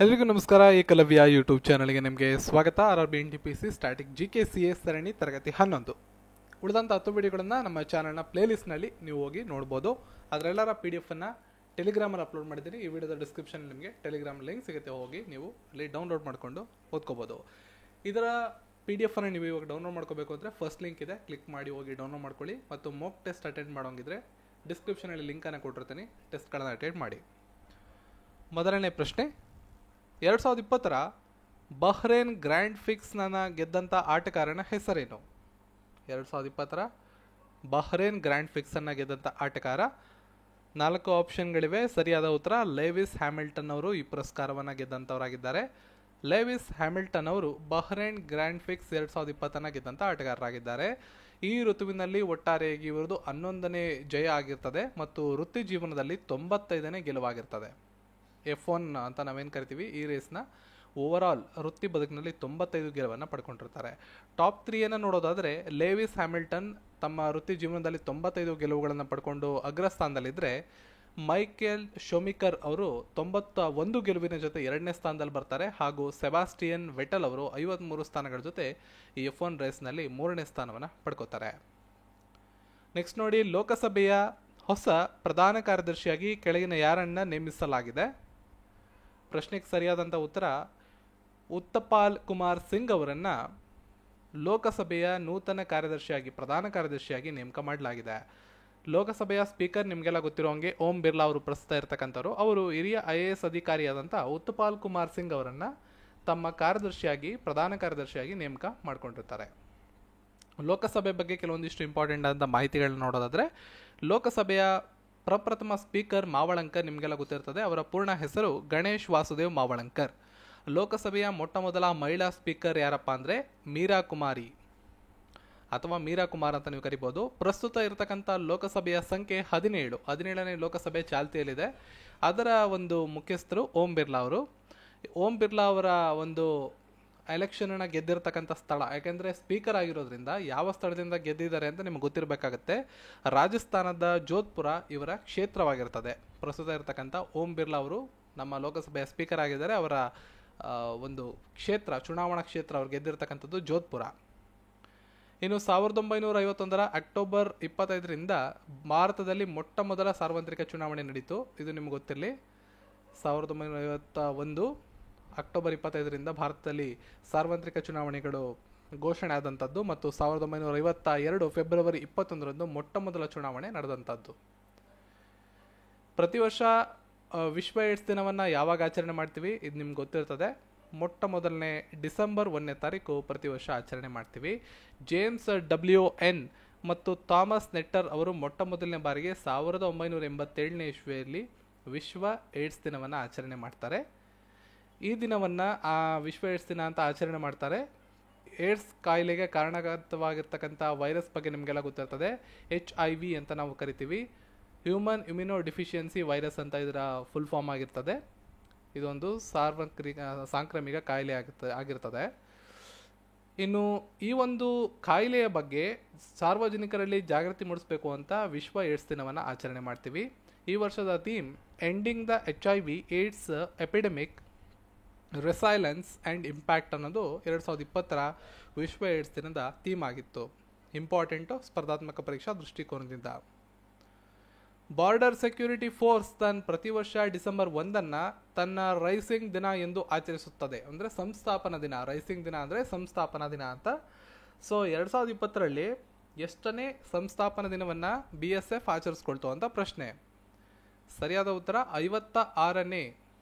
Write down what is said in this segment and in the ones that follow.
ಎಲ್ರಿಗೂ ನಮಸ್ಕಾರ. ಏಕಲವ್ಯ ಯೂಟ್ಯೂಬ್ ಚಾನಲ್ಗೆ ನಿಮಗೆ ಸ್ವಾಗತ. RRB NTPC static GK CA ಸರಣಿ ತರಗತಿ 11 ಉಳಿದಂಥ 10 ವಿಡಿಯೋಗಳನ್ನು ನಮ್ಮ ಚಾನಲ್ನ ಪ್ಲೇಲಿಸ್ಟ್ನಲ್ಲಿ ನೀವು ಹೋಗಿ ನೋಡ್ಬೋದು. ಅದರೆಲ್ಲರ PDF ಅನ್ನು ಟೆಲಿಗ್ರಾಮಲ್ಲಿ ಅಪ್ಲೋಡ್ ಮಾಡಿದ್ದೀನಿ. ಈ ವಿಡಿಯೋದ ಡಿಸ್ಕ್ರಿಪ್ಷನ್ ನಿಮಗೆ ಟೆಲಿಗ್ರಾಮ್ ಲಿಂಕ್ ಸಿಗುತ್ತೆ, ಹೋಗಿ ನೀವು ಅಲ್ಲಿ ಡೌನ್ಲೋಡ್ ಮಾಡ್ಕೊಂಡು ಓದ್ಕೋಬೋದು. ಇದರ PDF ಅನ್ನು ನೀವು ಇವಾಗ ಡೌನ್ಲೋಡ್ ಮಾಡ್ಕೋಬೇಕು ಅಂದರೆ ಫಸ್ಟ್ ಲಿಂಕ್ ಇದೆ, ಕ್ಲಿಕ್ ಮಾಡಿ ಹೋಗಿ ಡೌನ್ಲೋಡ್ ಮಾಡ್ಕೊಳ್ಳಿ. ಮತ್ತು ಮಾಕ್ ಟೆಸ್ಟ್ ಅಟೆಂಡ್ ಮಾಡೋಂಗಿದ್ರೆ ಡಿಸ್ಕ್ರಿಪ್ಷನಲ್ಲಿ ಲಿಂಕನ್ನು ಕೊಟ್ಟಿರ್ತೀನಿ, ಟೆಸ್ಟ್ಗಳನ್ನು ಅಟೆಂಡ್ ಮಾಡಿ. ಮೊದಲನೇ ಪ್ರಶ್ನೆ, 2020 ಬಹ್ರೇನ್ ಗ್ರ್ಯಾಂಡ್ ಫಿಕ್ಸ್ನ ಗೆದ್ದಂಥ ಆಟಗಾರನ ಹೆಸರೇನು? 2020 ಬಹ್ರೇನ್ ಗ್ರ್ಯಾಂಡ್ ಫಿಕ್ಸನ್ನು ಗೆದ್ದಂಥ ಆಟಗಾರ. 4 ಆಪ್ಷನ್ಗಳಿವೆ. ಸರಿಯಾದ ಉತ್ತರ ಲೇವಿಸ್ ಹ್ಯಾಮಿಲ್ಟನ್ ಅವರು ಈ ಪುರಸ್ಕಾರವನ್ನು ಗೆದ್ದಂಥವರಾಗಿದ್ದಾರೆ. ಲೇವಿಸ್ ಹ್ಯಾಮಿಲ್ಟನ್ ಅವರು ಬಹ್ರೇನ್ ಗ್ರ್ಯಾಂಡ್ ಫಿಕ್ಸ್ 2020 ಗೆದ್ದಂಥ ಆಟಗಾರರಾಗಿದ್ದಾರೆ. ಈ ಋತುವಿನಲ್ಲಿ ಒಟ್ಟಾರೆಯಾಗಿ ಇವರದು 11ನೇ ಜಯ ಆಗಿರ್ತದೆ ಮತ್ತು ವೃತ್ತಿ ಜೀವನದಲ್ಲಿ 95ನೇ ಗೆಲುವಾಗಿರ್ತದೆ. F1 ಅಂತ ನಾವೇನು ಕರಿತೀವಿ, ಈ ರೇಸ್ನ ಓವರಾಲ್ ವೃತ್ತಿ ಬದುಕಿನಲ್ಲಿ 95 ಗೆಲುವನ್ನು ಪಡ್ಕೊಂಡಿರ್ತಾರೆ. ಟಾಪ್ 3 ನೋಡೋದಾದರೆ ಲೇವಿಸ್ ಹ್ಯಾಮಿಲ್ಟನ್ ತಮ್ಮ ವೃತ್ತಿ ಜೀವನದಲ್ಲಿ 95 ಗೆಲುವುಗಳನ್ನು ಪಡ್ಕೊಂಡು ಅಗ್ರಸ್ಥಾನದಲ್ಲಿದ್ದರೆ, ಮೈಕೆಲ್ ಶೊಮಿಕರ್ ಅವರು 91 ಗೆಲುವಿನ ಜೊತೆ 2ನೇ ಸ್ಥಾನದಲ್ಲಿ ಬರ್ತಾರೆ. ಹಾಗೂ ಸೆಬಾಸ್ಟಿಯನ್ ವೆಟಲ್ ಅವರು 53 ಸ್ಥಾನಗಳ ಜೊತೆ ಈ F1 ರೇಸ್ನಲ್ಲಿ 3ನೇ ಸ್ಥಾನವನ್ನು ಪಡ್ಕೋತಾರೆ. ನೆಕ್ಸ್ಟ್ ನೋಡಿ, ಲೋಕಸಭೆಯ ಹೊಸ ಪ್ರಧಾನ ಕಾರ್ಯದರ್ಶಿಯಾಗಿ ಕೆಳಗಿನ ಯಾರನ್ನ ನೇಮಿಸಲಾಗಿದೆ? ಪ್ರಶ್ನೆಗೆ ಸರಿಯಾದಂಥ ಉತ್ತರ ಉತ್ತಪಾಲ್ ಕುಮಾರ್ ಸಿಂಗ್ ಅವರನ್ನು ಲೋಕಸಭೆಯ ನೂತನ ಕಾರ್ಯದರ್ಶಿಯಾಗಿ, ಪ್ರಧಾನ ಕಾರ್ಯದರ್ಶಿಯಾಗಿ ನೇಮಕ ಮಾಡಲಾಗಿದೆ. ಲೋಕಸಭೆಯ ಸ್ಪೀಕರ್ ನಿಮಗೆಲ್ಲ ಗೊತ್ತಿರೋ ಹಾಗೆ ಓಂ ಬಿರ್ಲಾ ಅವರು ಪ್ರಸ್ತುತ ಇರತಕ್ಕಂಥವ್ರು. ಅವರು ಹಿರಿಯ IAS ಅಧಿಕಾರಿಯಾದಂಥ ಉತ್ತಪಾಲ್ ಕುಮಾರ್ ಸಿಂಗ್ ಅವರನ್ನು ತಮ್ಮ ಕಾರ್ಯದರ್ಶಿಯಾಗಿ, ಪ್ರಧಾನ ಕಾರ್ಯದರ್ಶಿಯಾಗಿ ನೇಮಕ ಮಾಡ್ಕೊಂಡಿರ್ತಾರೆ. ಲೋಕಸಭೆ ಬಗ್ಗೆ ಕೆಲವೊಂದಿಷ್ಟು ಇಂಪಾರ್ಟೆಂಟ್ ಆದಂಥ ಮಾಹಿತಿಗಳನ್ನ ನೋಡೋದಾದರೆ, ಲೋಕಸಭೆಯ ಪ್ರಪ್ರಥಮ ಸ್ಪೀಕರ್ ಮಾವಳಂಕರ್ ನಿಮಗೆಲ್ಲ ಗೊತ್ತಿರ್ತದೆ. ಅವರ ಪೂರ್ಣ ಹೆಸರು ಗಣೇಶ್ ವಾಸುದೇವ್ ಮಾವಳಂಕರ್. ಲೋಕಸಭೆಯ ಮೊಟ್ಟ ಮೊದಲ ಮಹಿಳಾ ಸ್ಪೀಕರ್ ಯಾರಪ್ಪ ಅಂದರೆ ಮೀರಾ ಕುಮಾರಿ ಅಥವಾ ಮೀರಾ ಕುಮಾರ್ ಅಂತ ನೀವು ಕರಿಬೋದು. ಪ್ರಸ್ತುತ ಇರತಕ್ಕಂಥ ಲೋಕಸಭೆಯ ಸಂಖ್ಯೆ 17ನೇ ಲೋಕಸಭೆ ಚಾಲ್ತಿಯಲ್ಲಿದೆ. ಅದರ ಒಂದು ಮುಖ್ಯಸ್ಥರು ಓಂ ಬಿರ್ಲಾ ಅವರು. ಓಂ ಬಿರ್ಲಾ ಅವರ ಒಂದು ಎಲೆಕ್ಷನನ್ನು ಗೆದ್ದಿರ್ತಕ್ಕಂಥ ಸ್ಥಳ, ಯಾಕೆಂದರೆ ಸ್ಪೀಕರ್ ಆಗಿರೋದ್ರಿಂದ ಯಾವ ಸ್ಥಳದಿಂದ ಗೆದ್ದಿದ್ದಾರೆ ಅಂತ ನಿಮ್ಗೆ ಗೊತ್ತಿರಬೇಕಾಗತ್ತೆ. ರಾಜಸ್ಥಾನದ ಜೋಧ್ಪುರ ಇವರ ಕ್ಷೇತ್ರವಾಗಿರ್ತದೆ. ಪ್ರಸ್ತುತ ಇರತಕ್ಕಂಥ ಓಂ ಬಿರ್ಲಾ ಅವರು ನಮ್ಮ ಲೋಕಸಭೆಯ ಸ್ಪೀಕರ್ ಆಗಿದ್ದಾರೆ. ಅವರ ಒಂದು ಕ್ಷೇತ್ರ, ಚುನಾವಣಾ ಕ್ಷೇತ್ರ ಅವ್ರು ಗೆದ್ದಿರ್ತಕ್ಕಂಥದ್ದು ಜೋಧ್ಪುರ. ಇನ್ನು 1951 ಅಕ್ಟೋಬರ್ 25ರಿಂದ ಭಾರತದಲ್ಲಿ ಮೊಟ್ಟ ಮೊದಲ ಸಾರ್ವತ್ರಿಕ ಚುನಾವಣೆ ನಡೀತು. ಇದು ನಿಮ್ಗೆ ಗೊತ್ತಿರಲಿ. 1951 ಅಕ್ಟೋಬರ್ 25ರಿಂದ ಭಾರತದಲ್ಲಿ ಸಾರ್ವತ್ರಿಕ ಚುನಾವಣೆಗಳು ಘೋಷಣೆ ಆದಂಥದ್ದು ಮತ್ತು 1952 ಫೆಬ್ರವರಿ 21ರಂದು ಮೊಟ್ಟ ಮೊದಲ ಚುನಾವಣೆ ನಡೆದಂಥದ್ದು. ಪ್ರತಿ ವರ್ಷ ವಿಶ್ವ ಏಡ್ಸ್ ದಿನವನ್ನು ಯಾವಾಗ ಆಚರಣೆ ಮಾಡ್ತೀವಿ ಇದು ನಿಮ್ಗೆ ಗೊತ್ತಿರ್ತದೆ. ಮೊಟ್ಟ ಮೊದಲನೇ ಡಿಸೆಂಬರ್ 1ನೇ ತಾರೀಕು ಪ್ರತಿ ವರ್ಷ ಆಚರಣೆ ಮಾಡ್ತೀವಿ. ಜೇಮ್ಸ್ WN ಮತ್ತು ಥಾಮಸ್ ನೆಟ್ಟರ್ ಅವರು ಮೊಟ್ಟ ಮೊದಲನೇ ಬಾರಿಗೆ 1987ನೇ ಇಸ್ವಿಯಲ್ಲಿ ವಿಶ್ವ ಏಡ್ಸ್ ದಿನವನ್ನು ಆಚರಣೆ ಮಾಡ್ತಾರೆ. ಈ ದಿನವನ್ನು ವಿಶ್ವ ಏಡ್ಸ್ ದಿನ ಅಂತ ಆಚರಣೆ ಮಾಡ್ತಾರೆ. ಏಡ್ಸ್ ಕಾಯಿಲೆಗೆ ಕಾರಣಕರ್ತವಾಗಿರ್ತಕ್ಕಂಥ ವೈರಸ್ ಬಗ್ಗೆ ನಿಮಗೆಲ್ಲ ಗೊತ್ತಿರ್ತದೆ. HIV ಅಂತ ನಾವು ಕರಿತೀವಿ. ಹ್ಯೂಮನ್ ಇಮ್ಯುನೋ ಡಿಫಿಷಿಯನ್ಸಿ ವೈರಸ್ ಅಂತ ಇದರ ಫುಲ್ ಫಾರ್ಮ್ ಆಗಿರ್ತದೆ. ಇದೊಂದು ಸಾಂಕ್ರಾಮಿಕ ಕಾಯಿಲೆ ಆಗಿರ್ತದೆ. ಇನ್ನು ಈ ಒಂದು ಕಾಯಿಲೆಯ ಬಗ್ಗೆ ಸಾರ್ವಜನಿಕರಲ್ಲಿ ಜಾಗೃತಿ ಮೂಡಿಸಬೇಕು ಅಂತ ವಿಶ್ವ ಏಡ್ಸ್ ದಿನವನ್ನು ಆಚರಣೆ ಮಾಡ್ತೀವಿ. ಈ ವರ್ಷದ theme ending the HIV AIDS epidemic resilience and impact ಅನ್ನೋದು 2020 ವಿಶ್ವ ಏಡ್ಸ್ ದಿನದ ಥೀಮ್ ಆಗಿತ್ತು. ಇಂಪಾರ್ಟೆಂಟು ಸ್ಪರ್ಧಾತ್ಮಕ ಪರೀಕ್ಷಾ ದೃಷ್ಟಿಕೋನದಿಂದ. ಬಾರ್ಡರ್ ಸೆಕ್ಯೂರಿಟಿ ಫೋರ್ಸ್ ಪ್ರತಿ ವರ್ಷ ಡಿಸೆಂಬರ್ 1 ತನ್ನ ರೈಸಿಂಗ್ ದಿನ ಎಂದು ಆಚರಿಸುತ್ತದೆ. ಅಂದರೆ ಸಂಸ್ಥಾಪನಾ ದಿನ. ರೈಸಿಂಗ್ ದಿನ ಅಂದರೆ ಸಂಸ್ಥಾಪನಾ ದಿನ ಅಂತ. ಸೊ 2020ರಲ್ಲಿ ಎಷ್ಟನೇ ಸಂಸ್ಥಾಪನಾ ದಿನವನ್ನು BSF ಆಚರಿಸ್ಕೊಳ್ತು ಅಂತ ಪ್ರಶ್ನೆ. ಸರಿಯಾದ ಉತ್ತರ 56ನೇ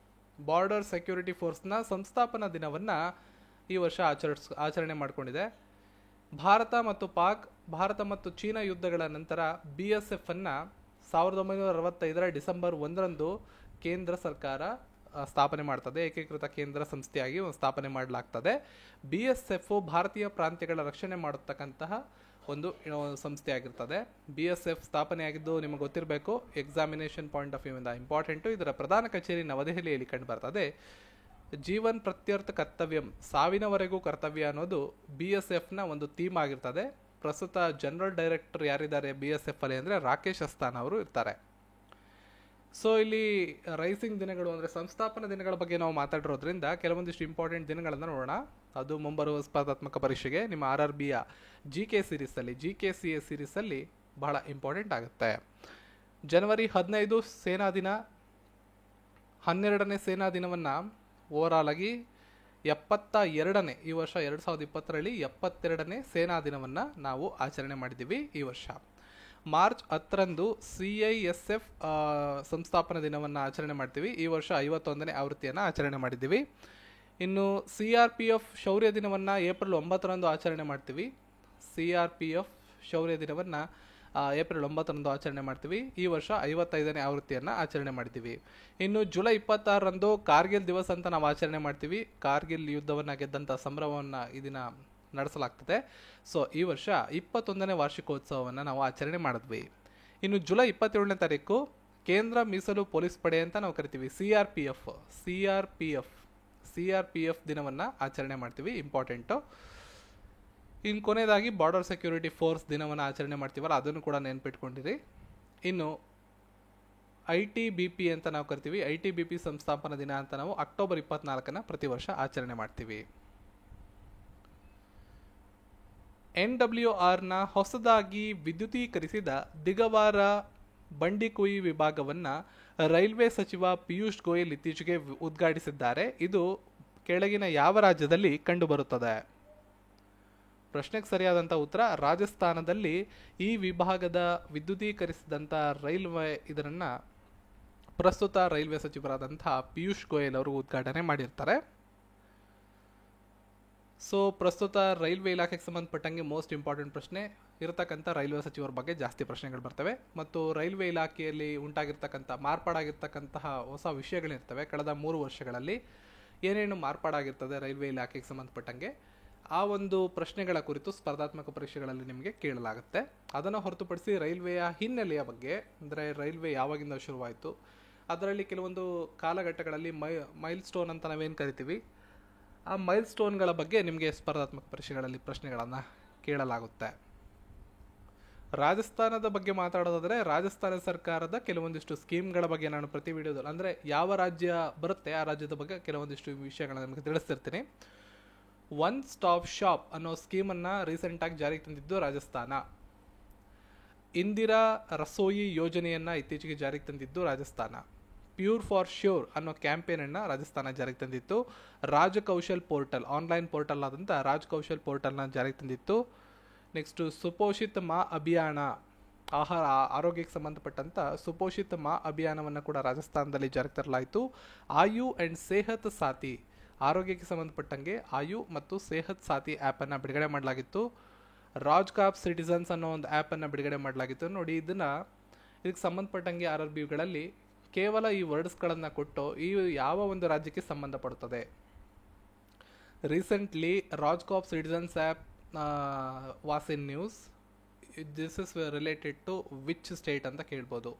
ಬಾರ್ಡರ್ ಸೆಕ್ಯೂರಿಟಿ ಫೋರ್ಸ್ನ ಸಂಸ್ಥಾಪನಾ ದಿನವನ್ನು ಈ ವರ್ಷ ಆಚರಣೆ ಮಾಡಿಕೊಂಡಿದೆ. ಭಾರತ ಮತ್ತು ಚೀನಾ ಯುದ್ಧಗಳ ನಂತರ BSF ಅನ್ನು 1965 ಡಿಸೆಂಬರ್ 1ರಂದು ಕೇಂದ್ರ ಸರ್ಕಾರ ಸ್ಥಾಪನೆ ಮಾಡ್ತದೆ. ಏಕೀಕೃತ ಕೇಂದ್ರ ಸಂಸ್ಥೆಯಾಗಿ ಸ್ಥಾಪನೆ ಮಾಡಲಾಗ್ತದೆ. BSF ಭಾರತೀಯ ಪ್ರಾಂತ್ಯಗಳ ರಕ್ಷಣೆ ಮಾಡತಕ್ಕಂತಹ ಒಂದು ಸಂಸ್ಥೆ ಆಗಿರ್ತದೆ. BSF ಸ್ಥಾಪನೆಯಾಗಿದ್ದು ನಿಮಗೆ ಗೊತ್ತಿರಬೇಕು. ಎಕ್ಸಾಮಿನೇಷನ್ ಪಾಯಿಂಟ್ ಆಫ್ ವ್ಯೂ ಇಂದ ಇಂಪಾರ್ಟೆಂಟು. ಇದರ ಪ್ರಧಾನ ಕಚೇರಿ ನವದೆಹಲಿಯಲ್ಲಿ ಕಂಡು ಬರ್ತದೆ. ಜೀವನ್ ಪ್ರತ್ಯರ್ಥ ಕರ್ತವ್ಯಂ, ಸಾವಿನವರೆಗೂ ಕರ್ತವ್ಯ ಅನ್ನೋದು BSFನ ಒಂದು ಥೀಮ್ ಆಗಿರ್ತದೆ. ಪ್ರಸ್ತುತ ಜನರಲ್ ಡೈರೆಕ್ಟರ್ ಯಾರಿದ್ದಾರೆ BSF ಅಲ್ಲಿ ಅಂದರೆ ರಾಕೇಶ್ ಅಸ್ಥಾನಾ ಅವರು ಇರ್ತಾರೆ. ಸೊ ಇಲ್ಲಿ ರೈಸಿಂಗ್ ದಿನಗಳು ಅಂದರೆ ಸಂಸ್ಥಾಪನಾ ದಿನಗಳ ಬಗ್ಗೆ ನಾವು ಮಾತಾಡಿರೋದ್ರಿಂದ ಕೆಲವೊಂದಿಷ್ಟು ಇಂಪಾರ್ಟೆಂಟ್ ದಿನಗಳನ್ನು ನೋಡೋಣ. ಅದು ಮುಂಬರುವ ಸ್ಪರ್ಧಾತ್ಮಕ ಪರೀಕ್ಷೆಗೆ ನಿಮ್ಮ RRBಯ GK ಸೀರೀಸಲ್ಲಿ GKCA ಸೀರೀಸಲ್ಲಿ ಬಹಳ ಇಂಪಾರ್ಟೆಂಟ್ ಆಗುತ್ತೆ. ಜನವರಿ 15 ಸೇನಾ ದಿನ. 12ನೇ ಸೇನಾ ದಿನವನ್ನು ಓವರಾಲ್ ಆಗಿ 72ನೇ ಈ ವರ್ಷ 2020ರಲ್ಲಿ 72ನೇ ಸೇನಾ ದಿನವನ್ನು ನಾವು ಆಚರಣೆ ಮಾಡಿದ್ದೀವಿ ಈ ವರ್ಷ. ಮಾರ್ಚ್ 10ರಂದು CISF ಸಂಸ್ಥಾಪನಾ ದಿನವನ್ನು ಆಚರಣೆ ಮಾಡ್ತೀವಿ. ಈ ವರ್ಷ 51ನೇ ಆವೃತ್ತಿಯನ್ನು ಆಚರಣೆ ಮಾಡಿದ್ದೀವಿ. ಇನ್ನು CRPF ಶೌರ್ಯ ದಿನವನ್ನು ಏಪ್ರಿಲ್ 9ರಂದು ಆಚರಣೆ ಮಾಡ್ತೀವಿ. CRPF ಶೌರ್ಯ ದಿನವನ್ನು ಏಪ್ರಿಲ್ 9ರಂದು ಆಚರಣೆ ಮಾಡ್ತೀವಿ. ಈ ವರ್ಷ 55ನೇ ಆವೃತ್ತಿಯನ್ನು ಆಚರಣೆ ಮಾಡ್ತೀವಿ. ಇನ್ನು ಜುಲೈ 26ರಂದು ಕಾರ್ಗಿಲ್ ದಿವಸ್ ಅಂತ ನಾವು ಆಚರಣೆ ಮಾಡ್ತೀವಿ. ಕಾರ್ಗಿಲ್ ಯುದ್ಧವನ್ನು ಗೆದ್ದಂಥ ಸಂಭ್ರಮವನ್ನು ಈ ದಿನ ನಡೆಸಲಾಗ್ತದೆ. ಸೊ ಈ ವರ್ಷ 21ನೇ ವಾರ್ಷಿಕೋತ್ಸವವನ್ನು ನಾವು ಆಚರಣೆ ಮಾಡಿದ್ವಿ. ಇನ್ನು ಜುಲೈ 27ನೇ ತಾರೀಕು ಕೇಂದ್ರ ಮೀಸಲು ಪೊಲೀಸ್ ಪಡೆ ಅಂತ ನಾವು ಕರಿತೀವಿ. CRPF ದಿನವನ್ನು ಆಚರಣೆ ಮಾಡ್ತೀವಿ, ಇಂಪಾರ್ಟೆಂಟು. ಇನ್ನು ಕೊನೆಯದಾಗಿ ಬಾರ್ಡರ್ ಸೆಕ್ಯೂರಿಟಿ ಫೋರ್ಸ್ ದಿನವನ್ನು ಆಚರಣೆ ಮಾಡ್ತೀವಲ್ಲ, ಅದನ್ನು ಕೂಡ ನೆನ್ಪಿಟ್ಕೊಂಡಿರಿ. ಇನ್ನು ITBP ಅಂತ ನಾವು ಕರಿತೀವಿ. ITBP ಸಂಸ್ಥಾಪನಾ ದಿನ ಅಂತ ನಾವು ಅಕ್ಟೋಬರ್ 24ನ ಪ್ರತಿ ವರ್ಷ ಆಚರಣೆ ಮಾಡ್ತೀವಿ. NWRನ ಹೊಸದಾಗಿ ವಿದ್ಯುದೀಕರಿಸಿದ ದಿಗವಾರ ಬಂಡಿಕುಯಿ ವಿಭಾಗವನ್ನು ರೈಲ್ವೆ ಸಚಿವ ಪಿಯೂಷ್ ಗೋಯಲ್ ಇತ್ತೀಚೆಗೆ ಉದ್ಘಾಟಿಸಿದ್ದಾರೆ. ಇದು ಕೆಳಗಿನ ಯಾವ ರಾಜ್ಯದಲ್ಲಿ ಕಂಡುಬರುತ್ತದೆ? ಪ್ರಶ್ನೆಗೆ ಸರಿಯಾದಂಥ ಉತ್ತರ ರಾಜಸ್ಥಾನದಲ್ಲಿ ಈ ವಿಭಾಗದ ವಿದ್ಯುದೀಕರಿಸಿದಂಥ ರೈಲ್ವೆ ಇದನ್ನು ಪ್ರಸ್ತುತ ರೈಲ್ವೆ ಸಚಿವರಾದಂಥ ಪಿಯೂಷ್ ಗೋಯಲ್ ಅವರು ಉದ್ಘಾಟನೆ ಮಾಡಿರ್ತಾರೆ. ಸೊ ಪ್ರಸ್ತುತ ರೈಲ್ವೆ ಇಲಾಖೆಗೆ ಸಂಬಂಧಪಟ್ಟಂಗೆ ಮೋಸ್ಟ್ ಇಂಪಾರ್ಟೆಂಟ್ ಪ್ರಶ್ನೆ ಇರತಕ್ಕಂಥ ರೈಲ್ವೆ ಸಚಿವರ ಬಗ್ಗೆ ಜಾಸ್ತಿ ಪ್ರಶ್ನೆಗಳು ಬರ್ತವೆ. ಮತ್ತು ರೈಲ್ವೆ ಇಲಾಖೆಯಲ್ಲಿ ಉಂಟಾಗಿರ್ತಕ್ಕಂಥ ಮಾರ್ಪಾಡಾಗಿರ್ತಕ್ಕಂತಹ ಹೊಸ ವಿಷಯಗಳಿರ್ತವೆ. ಕಳೆದ 3 ವರ್ಷಗಳಲ್ಲಿ ಏನೇನು ಮಾರ್ಪಾಡಾಗಿರ್ತದೆ ರೈಲ್ವೆ ಇಲಾಖೆಗೆ ಸಂಬಂಧಪಟ್ಟಂಗೆ ಆ ಒಂದು ಪ್ರಶ್ನೆಗಳ ಕುರಿತು ಸ್ಪರ್ಧಾತ್ಮಕ ಪರೀಕ್ಷೆಗಳಲ್ಲಿ ನಿಮಗೆ ಕೇಳಲಾಗುತ್ತೆ. ಅದನ್ನು ಹೊರತುಪಡಿಸಿ ರೈಲ್ವೆಯ ಹಿನ್ನೆಲೆಯ ಬಗ್ಗೆ, ಅಂದರೆ ರೈಲ್ವೆ ಯಾವಾಗಿಂದ ಶುರುವಾಯಿತು, ಅದರಲ್ಲಿ ಕೆಲವೊಂದು ಕಾಲಘಟ್ಟಗಳಲ್ಲಿ ಮೈಲ್ ಸ್ಟೋನ್ ಅಂತ ನಾವೇನು ಕರಿತೀವಿ, ಆ ಮೈಲ್ ಸ್ಟೋನ್ಗಳ ಬಗ್ಗೆ ನಿಮಗೆ ಸ್ಪರ್ಧಾತ್ಮಕ ಪರೀಕ್ಷೆಗಳಲ್ಲಿ ಪ್ರಶ್ನೆಗಳನ್ನು ಕೇಳಲಾಗುತ್ತೆ. ರಾಜಸ್ಥಾನದ ಬಗ್ಗೆ ಮಾತಾಡೋದಾದರೆ ರಾಜಸ್ಥಾನ ಸರ್ಕಾರದ ಕೆಲವೊಂದಿಷ್ಟು ಸ್ಕೀಮ್ಗಳ ಬಗ್ಗೆ ನಾನು ಪ್ರತಿ ವಿಡಿಯೋದಲ್ಲಿ, ಅಂದರೆ ಯಾವ ರಾಜ್ಯ ಬರುತ್ತೆ ಆ ರಾಜ್ಯದ ಬಗ್ಗೆ ಕೆಲವೊಂದಿಷ್ಟು ವಿಷಯಗಳನ್ನು ನಿಮಗೆ ತಿಳಿಸ್ತಿರ್ತೀನಿ. ಒನ್ ಸ್ಟಾಪ್ ಶಾಪ್ ಅನ್ನೋ ಸ್ಕೀಮನ್ನು ರೀಸೆಂಟಾಗಿ ಜಾರಿಗೆ ತಂದಿದ್ದು ರಾಜಸ್ಥಾನ. ಇಂದಿರಾ ರಸೋಯಿ ಯೋಜನೆಯನ್ನು ಇತ್ತೀಚೆಗೆ ಜಾರಿಗೆ ತಂದಿದ್ದು ರಾಜಸ್ಥಾನ. ಪ್ಯೂರ್ ಫಾರ್ ಶ್ಯೂರ್ ಅನ್ನೋ ಕ್ಯಾಂಪೇನನ್ನು ರಾಜಸ್ಥಾನ ಜಾರಿಗೆ ತಂದಿತ್ತು. ರಾಜಕೌಶಲ್ ಪೋರ್ಟಲ್, ಆನ್ಲೈನ್ ಪೋರ್ಟಲ್ ಆದಂಥ ರಾಜಕೌಶಲ್ ಪೋರ್ಟಲ್ನ ಜಾರಿಗೆ ತಂದಿತ್ತು. ನೆಕ್ಸ್ಟು ಸುಪೋಷಿತ್ ಮಾ ಅಭಿಯಾನ, ಆರೋಗ್ಯಕ್ಕೆ ಸಂಬಂಧಪಟ್ಟಂಥ ಸುಪೋಷಿತ್ ಮಾ ಅಭಿಯಾನವನ್ನು ಕೂಡ ರಾಜಸ್ಥಾನದಲ್ಲಿ ಜಾರಿಗೆ ತರಲಾಯಿತು. ಆಯು ಆ್ಯಂಡ್ ಸೇಹತ್ ಸಾಥಿ, ಆರೋಗ್ಯಕ್ಕೆ ಸಂಬಂಧಪಟ್ಟಂಗೆ ಆಯು ಮತ್ತು ಸೇಹತ್ ಸಾಥಿ ಆ್ಯಪನ್ನು ಬಿಡುಗಡೆ ಮಾಡಲಾಗಿತ್ತು. ರಾಜ್ಕಾಪ್ ಸಿಟಿಸನ್ಸ್ ಅನ್ನೋ ಒಂದು ಆ್ಯಪನ್ನು ಬಿಡುಗಡೆ ಮಾಡಲಾಗಿತ್ತು. ನೋಡಿ, ಇದಕ್ಕೆ ಸಂಬಂಧಪಟ್ಟಂಗೆ RRBಗಳಲ್ಲಿ ಕೇವಲ ಈ ವರ್ಡ್ಸ್ಗಳನ್ನು ಕೊಟ್ಟು ಈ ಯಾವ ಒಂದು ರಾಜ್ಯಕ್ಕೆ ಸಂಬಂಧಪಡುತ್ತದೆ. Recently RajCop citizens app was in news. This is related to which state ಅಂತ ಕೇಳ್ಬೋದು.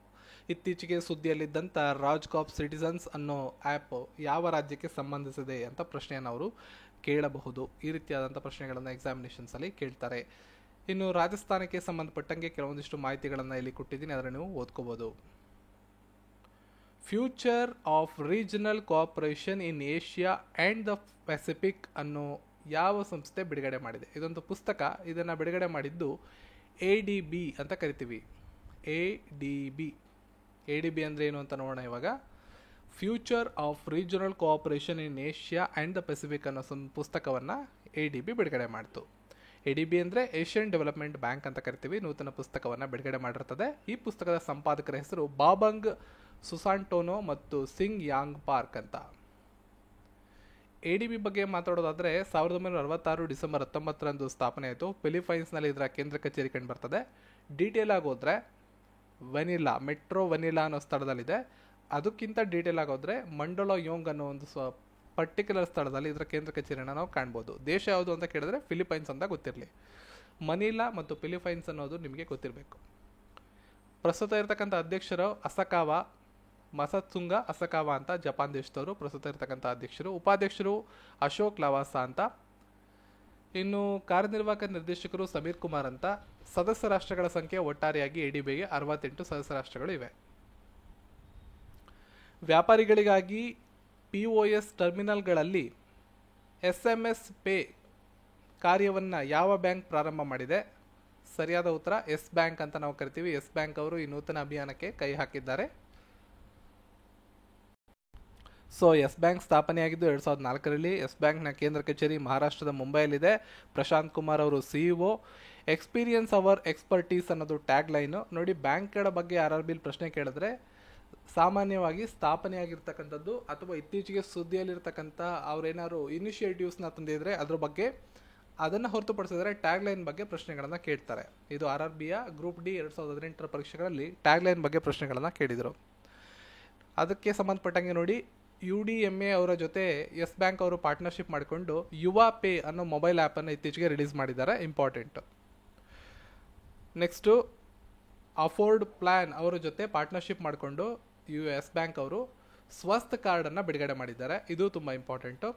ಇತ್ತೀಚೆಗೆ ಸುದ್ದಿಯಲ್ಲಿದ್ದಂಥ ರಾಜ್ಕಾಪ್ ಸಿಟಿಸನ್ಸ್ ಅನ್ನೋ ಆ್ಯಪ್ ಯಾವ ರಾಜ್ಯಕ್ಕೆ ಸಂಬಂಧಿಸಿದೆ ಅಂತ ಪ್ರಶ್ನೆಯನ್ನು ಅವರು ಕೇಳಬಹುದು. ಈ ರೀತಿಯಾದಂಥ ಪ್ರಶ್ನೆಗಳನ್ನು ಎಕ್ಸಾಮಿನೇಷನ್ಸಲ್ಲಿ ಕೇಳ್ತಾರೆ. ಇನ್ನು ರಾಜಸ್ಥಾನಕ್ಕೆ ಸಂಬಂಧಪಟ್ಟಂಗೆ ಕೆಲವೊಂದಿಷ್ಟು ಮಾಹಿತಿಗಳನ್ನು ಇಲ್ಲಿ ಕೊಟ್ಟಿದ್ದೀನಿ, ಅದನ್ನು ನೀವು ಓದ್ಕೋಬೋದು. Future of regional cooperation in Asia and the Pacific ಅನ್ನೋ ಯಾವ ಸಂಸ್ಥೆ ಬಿಡುಗಡೆ ಮಾಡಿದೆ? ಇದೊಂದು ಪುಸ್ತಕ. ಇದನ್ನು ಬಿಡುಗಡೆ ಮಾಡಿದ್ದು ADB ಅಂತ ಕರಿತೀವಿ. ADB ಅಂದರೆ ಏನು ಅಂತ ನೋಡೋಣ ಇವಾಗ. Future of regional cooperation in Asia and the Pacific ಅನ್ನೋ ಪುಸ್ತಕವನ್ನು ADB ಬಿಡುಗಡೆ ಮಾಡಿತು. ADB ಅಂದರೆ ಏಷ್ಯನ್ ಡೆವಲಪ್ಮೆಂಟ್ ಬ್ಯಾಂಕ್ ಅಂತ ಕರಿತೀವಿ. ನೂತನ ಪುಸ್ತಕವನ್ನು ಬಿಡುಗಡೆ ಮಾಡಿರ್ತದೆ. ಈ ಪುಸ್ತಕದ ಸಂಪಾದಕರ ಹೆಸರು ಬಾಬಂಗ್ ಸುಸಾಂಟೋನೋ ಮತ್ತು ಸಿಂಗ್ ಯಾಂಗ್ ಪಾರ್ಕ್ ಅಂತ. ADB ಬಗ್ಗೆ ಮಾತಾಡೋದಾದರೆ 1966 ಡಿಸೆಂಬರ್ 19ರಂದು ಸ್ಥಾಪನೆ ಆಯಿತು. ಫಿಲಿಪೈನ್ಸ್ನಲ್ಲಿ ಇದರ ಕೇಂದ್ರ ಕಚೇರಿ ಕಂಡು ಬರ್ತದೆ. ಡೀಟೇಲ್ ಆಗಿ ಹೋದರೆ ಮೆಟ್ರೋ ವನಿಲಾ ಅನ್ನೋ ಸ್ಥಳದಲ್ಲಿದೆ. ಅದಕ್ಕಿಂತ ಡೀಟೇಲ್ ಆಗೋದ್ರೆ ಮಂಡಲಯೋಂಗ್ ಅನ್ನೋ ಒಂದು ಪರ್ಟಿಕ್ಯುಲರ್ ಸ್ಥಳದಲ್ಲಿ ಇದರ ಕೇಂದ್ರ ಕಚೇರಿಯನ್ನು ನಾವು ಕಾಣ್ಬೋದು. ದೇಶ ಯಾವುದು ಅಂತ ಕೇಳಿದ್ರೆ ಫಿಲಿಪೈನ್ಸ್ ಅಂತ ಗೊತ್ತಿರಲಿ. ಮನಿಲಾ ಮತ್ತು ಫಿಲಿಪೈನ್ಸ್ ಅನ್ನೋದು ನಿಮಗೆ ಗೊತ್ತಿರಬೇಕು. ಪ್ರಸ್ತುತ ಇರತಕ್ಕಂಥ ಅಧ್ಯಕ್ಷರು ಮಸತ್ಸುಂಗ ಅಸಕಾವಾ ಅಂತ ಜಪಾನ್ ದೇಶದವರು ಪ್ರಸ್ತುತ ಇರತಕ್ಕಂಥ ಅಧ್ಯಕ್ಷರು. ಉಪಾಧ್ಯಕ್ಷರು ಅಶೋಕ್ ಲವಾಸ ಅಂತ. ಇನ್ನು ಕಾರ್ಯನಿರ್ವಾಹಕ ನಿರ್ದೇಶಕರು ಸಮೀರ್ ಕುಮಾರ್ ಅಂತ. ಸದಸ್ಯ ರಾಷ್ಟ್ರಗಳ ಸಂಖ್ಯೆ ಒಟ್ಟಾರೆಯಾಗಿ ADBಗೆ 68 ಸದಸ್ಯ ರಾಷ್ಟ್ರಗಳು ಇವೆ. ವ್ಯಾಪಾರಿಗಳಿಗಾಗಿ POS ಟರ್ಮಿನಲ್ಗಳಲ್ಲಿ SMS ಪೇ ಕಾರ್ಯವನ್ನು ಯಾವ ಬ್ಯಾಂಕ್ ಪ್ರಾರಂಭ ಮಾಡಿದೆ? ಸರಿಯಾದ ಉತ್ತರ ಎಸ್ ಬ್ಯಾಂಕ್ ಅಂತ ನಾವು ಕರಿತೀವಿ. ಎಸ್ ಬ್ಯಾಂಕ್ ಅವರು ಈ ನೂತನ ಅಭಿಯಾನಕ್ಕೆ ಕೈ ಹಾಕಿದ್ದಾರೆ. ಸೊ ಎಸ್ ಬ್ಯಾಂಕ್ ಸ್ಥಾಪನೆಯಾಗಿದ್ದು 2004ರಲ್ಲಿ. ಎಸ್ ಬ್ಯಾಂಕ್ನ ಕೇಂದ್ರ ಕಚೇರಿ ಮಹಾರಾಷ್ಟ್ರದ ಮುಂಬೈಯಲ್ಲಿದೆ. ಪ್ರಶಾಂತ್ ಕುಮಾರ್ ಅವರು CEO. ಎಕ್ಸ್ಪೀರಿಯನ್ಸ್ ಅವರ್ ಎಕ್ಸ್ಪರ್ಟೀಸ್ ಅನ್ನೋದು ಟ್ಯಾಗ್ ಲೈನು. ನೋಡಿ, ಬ್ಯಾಂಕ್ಗಳ ಬಗ್ಗೆ RRBಲಿ ಪ್ರಶ್ನೆ ಕೇಳಿದ್ರೆ ಸಾಮಾನ್ಯವಾಗಿ ಸ್ಥಾಪನೆಯಾಗಿರ್ತಕ್ಕಂಥದ್ದು ಅಥವಾ ಇತ್ತೀಚೆಗೆ ಸುದ್ದಿಯಲ್ಲಿರ್ತಕ್ಕಂಥ ಅವ್ರೇನಾದ್ರು ಇನಿಷಿಯೇಟಿವ್ಸ್ನ ತಂದಿದ್ರೆ ಅದ್ರ ಬಗ್ಗೆ, ಅದನ್ನು ಹೊರತುಪಡಿಸಿದ್ರೆ ಟ್ಯಾಗ್ ಲೈನ್ ಬಗ್ಗೆ ಪ್ರಶ್ನೆಗಳನ್ನು ಕೇಳ್ತಾರೆ. ಇದು RRBಯ ಗ್ರೂಪ್ ಡಿ 2018ರ ಪರೀಕ್ಷೆಗಳಲ್ಲಿ ಟ್ಯಾಗ್ ಲೈನ್ ಬಗ್ಗೆ ಪ್ರಶ್ನೆಗಳನ್ನು ಕೇಳಿದರು. ಅದಕ್ಕೆ ಸಂಬಂಧಪಟ್ಟಂಗೆ ನೋಡಿ, UDMA ಅವರ ಜೊತೆ ಎಸ್ ಬ್ಯಾಂಕ್ ಅವರು ಪಾರ್ಟ್ನರ್ಶಿಪ್ ಮಾಡಿಕೊಂಡು ಯುವ ಪೇ ಅನ್ನೋ ಮೊಬೈಲ್ ಆ್ಯಪನ್ನು ಇತ್ತೀಚೆಗೆ ರಿಲೀಸ್ ಮಾಡಿದ್ದಾರೆ. ಇಂಪಾರ್ಟೆಂಟ್. ನೆಕ್ಸ್ಟು ಅಫೋರ್ಡ್ ಪ್ಲಾನ್ ಅವರ ಜೊತೆ ಪಾರ್ಟ್ನರ್ಶಿಪ್ ಮಾಡಿಕೊಂಡು ಎಸ್ ಬ್ಯಾಂಕ್ ಅವರು ಸ್ವಸ್ಥ ಕಾರ್ಡನ್ನು ಬಿಡುಗಡೆ ಮಾಡಿದ್ದಾರೆ. ಇದು ತುಂಬ ಇಂಪಾರ್ಟೆಂಟು.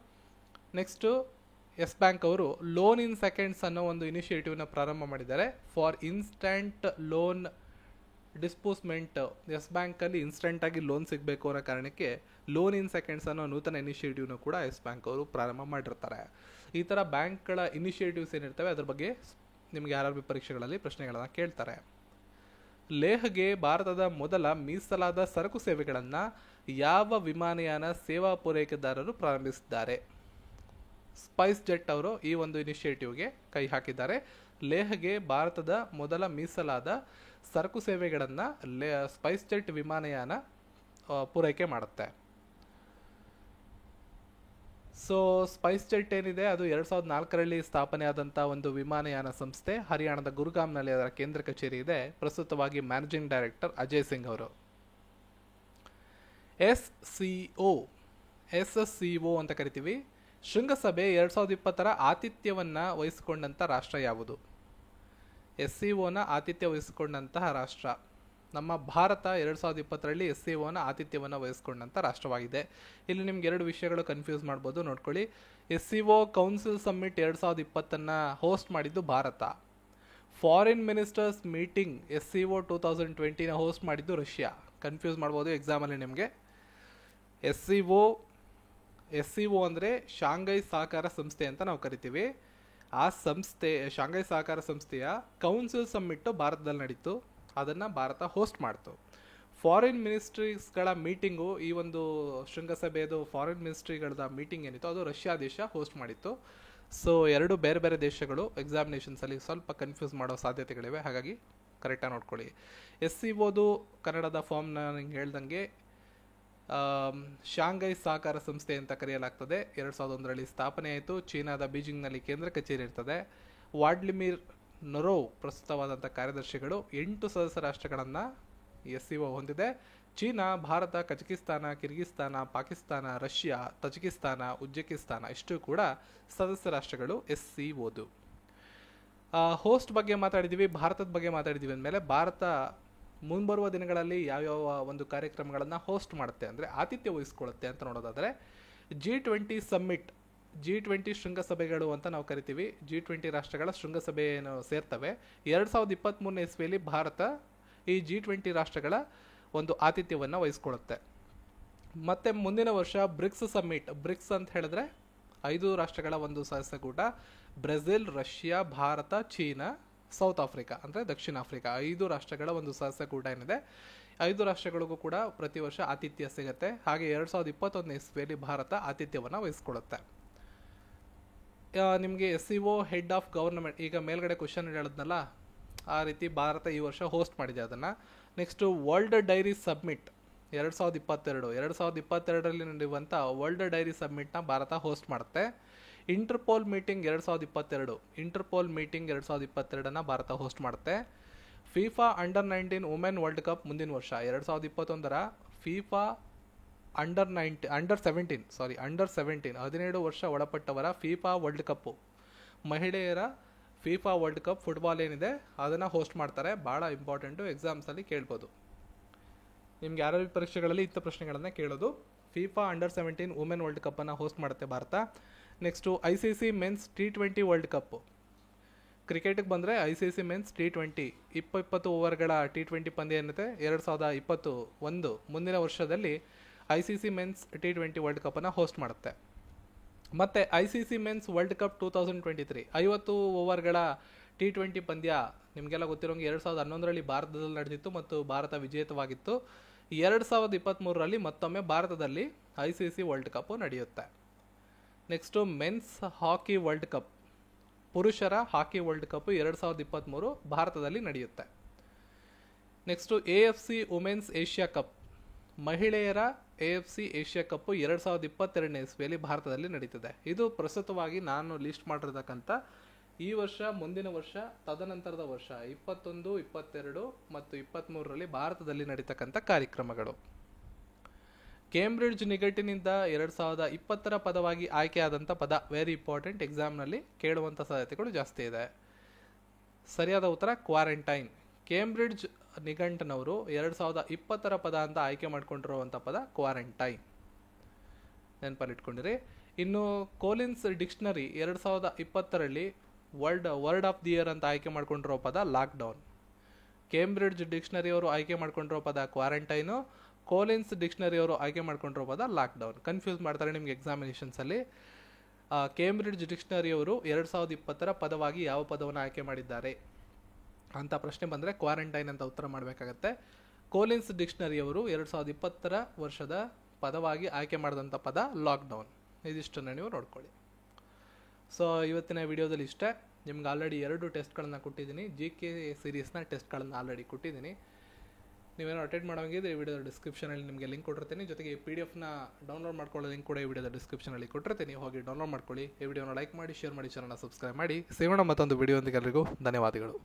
ನೆಕ್ಸ್ಟು ಎಸ್ ಬ್ಯಾಂಕ್ ಅವರು ಲೋನ್ ಇನ್ ಸೆಕೆಂಡ್ಸ್ ಅನ್ನೋ ಒಂದು ಇನಿಷಿಯೇಟಿವ್ನ ಪ್ರಾರಂಭ ಮಾಡಿದ್ದಾರೆ. For instant loan disbursement. Yes ಬ್ಯಾಂಕಲ್ಲಿ ಇನ್ಸ್ಟೆಂಟಾಗಿ ಲೋನ್ ಸಿಗಬೇಕು ಅನ್ನೋ ಕಾರಣಕ್ಕೆ ಲೋನ್ ಇನ್ ಸೆಕೆಂಡ್ಸ್ ಅನ್ನೋ ನೂತನ ಇನಿಷಿಯೇಟಿವ್ನು ಕೂಡ ಎಸ್ ಬ್ಯಾಂಕ್ ಅವರು ಪ್ರಾರಂಭ ಮಾಡಿರ್ತಾರೆ. ಈ ಥರ ಬ್ಯಾಂಕ್ಗಳ ಇನಿಷಿಯೇಟಿವ್ಸ್ ಏನಿರ್ತವೆ ಅದ್ರ ಬಗ್ಗೆ ನಿಮಗೆ RRB ಪರೀಕ್ಷೆಗಳಲ್ಲಿ ಪ್ರಶ್ನೆಗಳನ್ನು ಕೇಳ್ತಾರೆ. ಲೇಹ್ಗೆ ಭಾರತದ ಮೊದಲ ಮೀಸಲಾದ ಸರಕು ಸೇವೆಗಳನ್ನು ಯಾವ ವಿಮಾನಯಾನ ಸೇವಾ ಪೂರೈಕೆದಾರರು ಪ್ರಾರಂಭಿಸಿದ್ದಾರೆ? ಸ್ಪೈಸ್ ಜೆಟ್ ಅವರು ಈ ಒಂದು ಇನಿಷಿಯೇಟಿವ್ಗೆ ಕೈ ಹಾಕಿದ್ದಾರೆ. ಲೇಹ್ಗೆ ಭಾರತದ ಮೊದಲ ಮೀಸಲಾದ ಸರಕು ಸೇವೆಗಳನ್ನು ಸ್ಪೈಸ್ ಜೆಟ್ ವಿಮಾನಯಾನ ಪೂರೈಕೆ ಮಾಡುತ್ತೆ. ಸೊ ಸ್ಪೈಸ್ ಜೆಟ್ ಏನಿದೆ ಅದು 2004ರಲ್ಲಿ ಸ್ಥಾಪನೆ ಆದಂಥ ಒಂದು ವಿಮಾನಯಾನ ಸಂಸ್ಥೆ. ಹರಿಯಾಣದ ಗುರುಗಾಮ್ನಲ್ಲಿ ಅದರ ಕೇಂದ್ರ ಕಚೇರಿ ಇದೆ. ಪ್ರಸ್ತುತವಾಗಿ ಮ್ಯಾನೇಜಿಂಗ್ ಡೈರೆಕ್ಟರ್ ಅಜಯ್ ಸಿಂಗ್ ಅವರು. SCO ಅಂತ ಕರಿತೀವಿ. ಶೃಂಗಸಭೆ 2020ರ ಆತಿಥ್ಯವನ್ನು ವಹಿಸಿಕೊಂಡಂಥ ರಾಷ್ಟ್ರ ಯಾವುದು? SCOನ ಆತಿಥ್ಯ ವಹಿಸಿಕೊಂಡಂತಹ ರಾಷ್ಟ್ರ ನಮ್ಮ ಭಾರತ. 2020ರಲ್ಲಿ SCOನ ಆತಿಥ್ಯವನ್ನು ವಹಿಸಿಕೊಂಡಂಥ ರಾಷ್ಟ್ರವಾಗಿದೆ. ಇಲ್ಲಿ ನಿಮ್ಗೆ ಎರಡು ವಿಷಯಗಳು ಕನ್ಫ್ಯೂಸ್ ಮಾಡ್ಬೋದು, ನೋಡ್ಕೊಳ್ಳಿ. SCO ಕೌನ್ಸಿಲ್ ಸಮ್ಮಿಟ್ 2020 ಹೋಸ್ಟ್ ಮಾಡಿದ್ದು Bharat. Foreign ministers meeting SCO 2020 host ಮಾಡಿದ್ದು ರಷ್ಯಾ. ಕನ್ಫ್ಯೂಸ್ ಮಾಡ್ಬೋದು ಎಕ್ಸಾಮಲ್ಲಿ ನಿಮಗೆ. SCO ಅಂದರೆ ಶಾಂಘೈ ಸಹಕಾರ ಸಂಸ್ಥೆ ಅಂತ ನಾವು ಕರಿತೀವಿ. ಆ ಸಂಸ್ಥೆ, ಶಾಂಘೈ ಸಹಕಾರ ಸಂಸ್ಥೆಯ ಕೌನ್ಸಿಲ್ ಸಮ್ಮಿಟ್ಟು ಭಾರತದಲ್ಲಿ ನಡೀತು. ಅದನ್ನು ಭಾರತ ಹೋಸ್ಟ್ ಮಾಡ್ತು. ಫಾರಿನ್ ಮಿನಿಸ್ಟ್ರೀಸ್ಗಳ ಮೀಟಿಂಗು, ಈ ಒಂದು ಶೃಂಗಸಭೆಯದು ಫಾರಿನ್ ಮಿನಿಸ್ಟ್ರಿಗಳದ ಮೀಟಿಂಗ್ ಏನಿತ್ತು ಅದು ರಷ್ಯಾ ದೇಶ ಹೋಸ್ಟ್ ಮಾಡಿತ್ತು. ಸೊ ಎರಡು ಬೇರೆ ಬೇರೆ ದೇಶಗಳು ಎಕ್ಸಾಮಿನೇಷನ್ಸಲ್ಲಿ ಸ್ವಲ್ಪ ಕನ್ಫ್ಯೂಸ್ ಮಾಡೋ ಸಾಧ್ಯತೆಗಳಿವೆ, ಹಾಗಾಗಿ ಕರೆಕ್ಟಾಗಿ ನೋಡ್ಕೊಳ್ಳಿ. SCOದು ಕನ್ನಡದ ಫಾರ್ಮ್ನ ನಿಂಗೆ ಹೇಳ್ದಂಗೆ ಶಾಂಘೈ ಸಹಕಾರ ಸಂಸ್ಥೆ ಅಂತ ಕರೆಯಲಾಗ್ತದೆ. 2001ರಲ್ಲಿ ಸ್ಥಾಪನೆ ಆಯಿತು. ಚೀನಾದ ಬೀಜಿಂಗ್ನಲ್ಲಿ ಕೇಂದ್ರ ಕಚೇರಿ ಇರ್ತದೆ. ವಾಡ್ಲಿಮಿರ್ ನೊರೋವ್ ಪ್ರಸ್ತುತವಾದಂಥ ಕಾರ್ಯದರ್ಶಿಗಳು. 8 ಸದಸ್ಯ ರಾಷ್ಟ್ರಗಳನ್ನು SCO ಹೊಂದಿದೆ. China, Bharat, Kazakhstan, Kyrgyzstan, Pakistan, Russia, Tajikistan, Uzbekistan ಇಷ್ಟು ಕೂಡ ಸದಸ್ಯ ರಾಷ್ಟ್ರಗಳು SCOದು. ಹೋಸ್ಟ್ ಬಗ್ಗೆ ಮಾತಾಡಿದ್ದೀವಿ, ಭಾರತದ ಬಗ್ಗೆ ಮಾತಾಡಿದ್ದೀವಿ ಅಂದಮೇಲೆ ಭಾರತ ಮುಂಬರುವ ದಿನಗಳಲ್ಲಿ ಯಾವ್ಯಾವ ಒಂದು ಕಾರ್ಯಕ್ರಮಗಳನ್ನು ಹೋಸ್ಟ್ ಮಾಡುತ್ತೆ ಅಂದರೆ ಆತಿಥ್ಯ ವಹಿಸ್ಕೊಳ್ಳುತ್ತೆ ಅಂತ ನೋಡೋದಾದರೆ G20 ಸಮ್ಮಿಟ್, G20 ಶೃಂಗಸಭೆಗಳು ಅಂತ ನಾವು ಕರಿತೀವಿ. G20 ರಾಷ್ಟ್ರಗಳ ಶೃಂಗಸಭೆಯನ್ನು ಸೇರ್ತವೆ. 2023ನೇ ಇಸ್ವಿಯಲ್ಲಿ ಭಾರತ ಈ G20 ರಾಷ್ಟ್ರಗಳ ಒಂದು ಆತಿಥ್ಯವನ್ನು ವಹಿಸ್ಕೊಳ್ಳುತ್ತೆ. ಮತ್ತು ಮುಂದಿನ ವರ್ಷ ಬ್ರಿಕ್ಸ್ ಸಮ್ಮಿಟ್. ಬ್ರಿಕ್ಸ್ ಅಂತ ಹೇಳಿದ್ರೆ 5 ರಾಷ್ಟ್ರಗಳ ಒಂದು ಸದಸ್ಯಕೂಟ. Brazil, Russia, Bharat, China, South Africa ಅಂದರೆ ದಕ್ಷಿಣ ಆಫ್ರಿಕಾ 5 ರಾಷ್ಟ್ರಗಳ ಒಂದು ಸದಸ್ಯಕೂಟ ಏನಿದೆ. 5 ರಾಷ್ಟ್ರಗಳಿಗೂ ಕೂಡ ಪ್ರತಿ ವರ್ಷ ಆತಿಥ್ಯ ಸಿಗುತ್ತೆ. ಹಾಗೆ 2021ನೇ ಇಸ್ವಿಯಲ್ಲಿ ಭಾರತ ಆತಿಥ್ಯವನ್ನು ವಹಿಸ್ಕೊಳ್ಳುತ್ತೆ. ನಿಮಗೆ SCO ಹೆಡ್ ಆಫ್ ಗವರ್ನಮೆಂಟ್, ಈಗ ಮೇಲ್ಗಡೆ ಕ್ವಶನ್ ಹೇಳಿದ್ನಲ್ಲ ಆ ರೀತಿ ಭಾರತ ಈ ವರ್ಷ ಹೋಸ್ಟ್ ಮಾಡಿದೆ ಅದನ್ನು. ನೆಕ್ಸ್ಟು ವರ್ಲ್ಡ್ ಡೈರಿ ಸಬ್ಮಿಟ್ 2022ರಲ್ಲಿ ನಡೆಯುವಂಥ ವರ್ಲ್ಡ್ ಡೈರಿ ಸಬ್ಮಿಟ್ನ ಭಾರತ ಹೋಸ್ಟ್ ಮಾಡುತ್ತೆ. Interpol meeting 2022, Interpol meeting 2022 Bharat host ಮಾಡುತ್ತೆ. ಫಿಫಾ ಅಂಡರ್-19 ವುಮೆನ್ ವರ್ಲ್ಡ್ ಕಪ್ ಮುಂದಿನ ವರ್ಷ 2021ರ ಫಿಫಾ ಅಂಡರ್ 17 17 ವರ್ಷ ಒಳಪಟ್ಟವರ ಫಿಫಾ ವರ್ಲ್ಡ್ ಕಪ್ಪು, ಮಹಿಳೆಯರ ಫಿಫಾ ವರ್ಲ್ಡ್ ಕಪ್ ಫುಟ್ಬಾಲ್ ಏನಿದೆ ಅದನ್ನು ಹೋಸ್ಟ್ ಮಾಡ್ತಾರೆ. ಭಾಳ ಇಂಪಾರ್ಟೆಂಟು, ಎಕ್ಸಾಮ್ಸಲ್ಲಿ ಕೇಳ್ಬೋದು. ನಿಮ್ಗೆ ಯಾರ್ಯಾವ ಪರೀಕ್ಷೆಗಳಲ್ಲಿ ಇತ್ತ ಪ್ರಶ್ನೆಗಳನ್ನು ಕೇಳೋದು. ಫಿಫಾ ಅಂಡರ್ 17 ವುಮೆನ್ ವರ್ಲ್ಡ್ ಕಪ್ಪನ್ನು ಹೋಸ್ಟ್ ಮಾಡುತ್ತೆ Bharat. Next ICC men's T20 world cup. ಕ್ರಿಕೆಟಿಗೆ ಬಂದರೆ ICC ಮೆನ್ಸ್ T20 20 ಓವರ್ಗಳ T20 ಪಂದ್ಯ ಏನಿದೆ 2021 ಮುಂದಿನ ವರ್ಷದಲ್ಲಿ ICC ಮೆನ್ಸ್ T20 ವರ್ಲ್ಡ್ ಕಪ್ಪನ್ನು ಹೋಸ್ಟ್ ಮಾಡುತ್ತೆ. ಮತ್ತು ICC ಮೆನ್ಸ್ ವರ್ಲ್ಡ್ ಕಪ್ 2023 50 ಓವರ್ಗಳ T20 ಪಂದ್ಯ ನಿಮಗೆಲ್ಲ ಗೊತ್ತಿರೋಂಗೆ 2011ರಲ್ಲಿ ಭಾರತದಲ್ಲಿ ನಡೆದಿತ್ತು ಮತ್ತು ಭಾರತ ವಿಜೇತವಾಗಿತ್ತು. 2023ರಲ್ಲಿ ಮತ್ತೊಮ್ಮೆ ಭಾರತದಲ್ಲಿ ICC ವರ್ಲ್ಡ್ ಕಪ್ ನಡೆಯುತ್ತೆ. Next men's hockey world cup, ಪುರುಷರ ಹಾಕಿ ವರ್ಲ್ಡ್ ಕಪ್ 2023 ಭಾರತದಲ್ಲಿ ನಡೆಯುತ್ತೆ. Next AFC women's Asia cup, ಮಹಿಳೆಯರ AFC ಏಷ್ಯಾ ಕಪ್ 2022ನೇ ಇಸ್ವಿಯಲ್ಲಿ ಭಾರತದಲ್ಲಿ ನಡೀತದೆ. ಇದು ಪ್ರಸ್ತುತವಾಗಿ ನಾನು ಲಿಸ್ಟ್ ಮಾಡಿರ್ತಕ್ಕಂಥ ಈ ವರ್ಷ, ಮುಂದಿನ ವರ್ಷ, ತದನಂತರದ ವರ್ಷ 21, 22 ಮತ್ತು 23ರಲ್ಲಿ ಭಾರತದಲ್ಲಿ ನಡೀತಕ್ಕಂಥ ಕಾರ್ಯಕ್ರಮಗಳು. ಕೇಂಬ್ರಿಡ್ಜ್ ನಿಘಂಟಿನಿಂದ 2020ರ ಪದವಾಗಿ ಆಯ್ಕೆಯಾದಂಥ ಪದ, ವೆರಿ ಇಂಪಾರ್ಟೆಂಟ್, ಎಕ್ಸಾಮ್ನಲ್ಲಿ ಕೇಳುವಂಥ ಸಾಧ್ಯತೆಗಳು ಜಾಸ್ತಿ ಇದೆ. ಸರಿಯಾದ ಉತ್ತರ ಕ್ವಾರಂಟೈನ್. ಕೇಂಬ್ರಿಡ್ಜ್ ನಿಘಂಟ್ನವರು 2020ರ ಪದ ಅಂತ ಆಯ್ಕೆ ಮಾಡ್ಕೊಂಡಿರುವಂಥ ಪದ ಕ್ವಾರಂಟೈನ್, ನೆನಪಲ್ಲಿಟ್ಕೊಂಡಿರಿ. ಇನ್ನು ಕೋಲಿನ್ಸ್ ಡಿಕ್ಷನರಿ 2020ರಲ್ಲಿ ವರ್ಡ್ ಆಫ್ ದಿ ಇಯರ್ ಅಂತ ಆಯ್ಕೆ ಮಾಡ್ಕೊಂಡಿರೋ ಪದ ಲಾಕ್ಡೌನ್. ಕೇಂಬ್ರಿಡ್ಜ್ ಡಿಕ್ಷನರಿಯವರು ಆಯ್ಕೆ ಮಾಡ್ಕೊಂಡಿರೋ ಪದ ಕ್ವಾರಂಟೈನು, ಕೋಲಿನ್ಸ್ ಡಿಕ್ಷನರಿಯವರು ಆಯ್ಕೆ ಮಾಡ್ಕೊಂಡಿರೋ ಪದ ಲಾಕ್ಡೌನ್. ಕನ್ಫ್ಯೂಸ್ ಮಾಡ್ತಾರೆ ನಿಮಗೆ ಎಕ್ಸಾಮಿನೇಷನ್ಸಲ್ಲಿ. ಕೇಂಬ್ರಿಡ್ಜ್ ಡಿಕ್ಷನರಿಯವರು 2020ರ ಪದವಾಗಿ ಯಾವ ಪದವನ್ನು ಆಯ್ಕೆ ಮಾಡಿದ್ದಾರೆ ಅಂತ ಪ್ರಶ್ನೆ ಬಂದರೆ ಕ್ವಾರಂಟೈನ್ ಅಂತ ಉತ್ತರ ಮಾಡಬೇಕಾಗತ್ತೆ. ಕೋಲಿನ್ಸ್ ಡಿಕ್ಷನರಿಯವರು 2020ರ ವರ್ಷದ ಪದವಾಗಿ ಆಯ್ಕೆ ಮಾಡಿದಂಥ ಪದ ಲಾಕ್ಡೌನ್. ಇದಿಷ್ಟನ್ನು ನೀವು ನೋಡ್ಕೊಳ್ಳಿ. ಸೊ ಇವತ್ತಿನ ವಿಡಿಯೋದಲ್ಲಿ ಇಷ್ಟೇ. ನಿಮ್ಗೆ ಆಲ್ರೆಡಿ 2 ಟೆಸ್ಟ್ಗಳನ್ನು ಕೊಟ್ಟಿದ್ದೀನಿ, GK ಸೀರೀಸ್ನ ಟೆಸ್ಟ್ಗಳನ್ನು ಆಲ್ರೆಡಿ ಕೊಟ್ಟಿದ್ದೀನಿ. ನೀವೇನೋ ಅಟೆಂಡ್ ಮಾಡೋಂಗಿದ್ರೆ ಈ ವಿಡಿಯೋದ ಡಿಸ್ಕ್ರಿಪ್ಷನಲ್ಲಿ ನಿಮಗೆ ಲಿಂಕ್ ಕೊಟ್ಟಿರ್ತೀನಿ. ಜೊತೆಗೆ ಈ PDF ನ ಡೌನ್ಲೋಡ್ ಮಾಡ್ಕೊಳ್ಳೋ ಲಿಂಕ್ ಕೂಡ ಈ ವಿಡಿಯೋದ ಡಿಸ್ಕ್ರಿಪ್ಷನಲ್ಲಿ ಕೊಟ್ಟಿರ್ತೀನಿ. ಹೋಗಿ ಡೌನ್ಲೋಡ್ ಮಾಡ್ಕೊಳ್ಳಿ. ಈ ವಿಡಿಯೋನ ಲೈಕ್ ಮಾಡಿ, ಶೇರ್ ಮಾಡಿ, ಚಾನಲ್ನ ಸಬ್ಸ್ಕ್ರೈಬ್ ಮಾಡಿ. ಸಿಗೋಣ ಮತ್ತೊಂದು ವಿಡಿಯೋ ಒಂದಿಗೆ. ಎಲ್ಲರಿಗೂ ಧನ್ಯವಾದಗಳು.